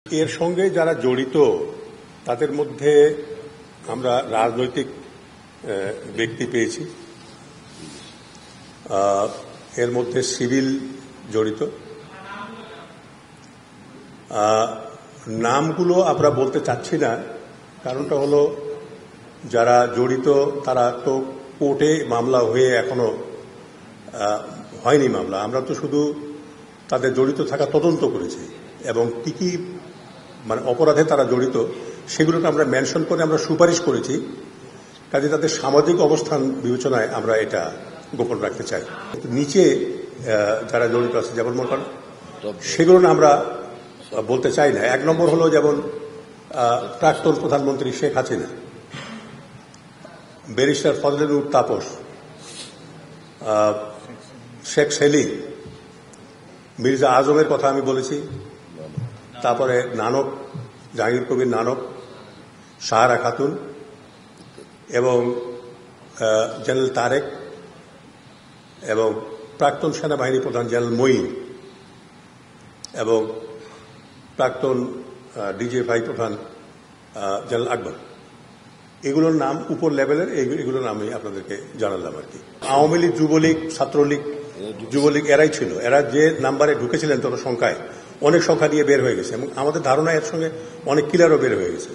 এর সঙ্গে যারা জড়িত তাদের মধ্যে আমরা রাজনৈতিক ব্যক্তি পেয়েছি, এর মধ্যে সিভিল জড়িত। নামগুলো আমরা বলতে চাচ্ছি না, কারণটা হলো যারা জড়িত তারা তো কোর্টে মামলা হয়ে এখনো হয়নি মামলা। আমরা তো শুধু তাদের জড়িত থাকা তদন্ত করেছি এবং কি কি মানে অপরাধে তারা জড়িত সেগুলোকে আমরা মেনশন করে আমরা সুপারিশ করেছি। কাজে তাদের সামাজিক অবস্থান বিবেচনায় আমরা এটা গোপন রাখতে চাই। নিচে যারা জড়িত আছে যেমন মনে করেন সেগুলো না আমরা বলতে চাই না। এক নম্বর হলো যেমন প্রাক্তন প্রধানমন্ত্রী শেখ হাসিনা, ব্যারিস্টার ফজলে তাপস, শেখ সেলিম, মির্জা আজমের কথা আমি বলেছি, তারপরে নানক, জাহাঙ্গীর কবির নানক, সাহারা খাতুন এবং জেনারেল তারেক এবং প্রাক্তন সেনাবাহিনী প্রধান জেনারেল মঈন এবং প্রাক্তন ডিজিএফআই প্রধান জেনারেল আকবর। এগুলোর নাম উপর লেভেলের, এগুলোর নাম আমি আপনাদেরকে জানালাম আর কি। আওয়ামী লীগ, যুবলীগ, ছাত্রলীগ, যুবলীগ এরাই ছিল। এরা যে নাম্বারে ঢুকেছিলেন তত সংখ্যায় অনেক সংখ্যা দিয়ে বের হয়ে গেছে এবং আমাদের ধারণা এর সঙ্গে অনেক কিলারও বের হয়ে গেছে।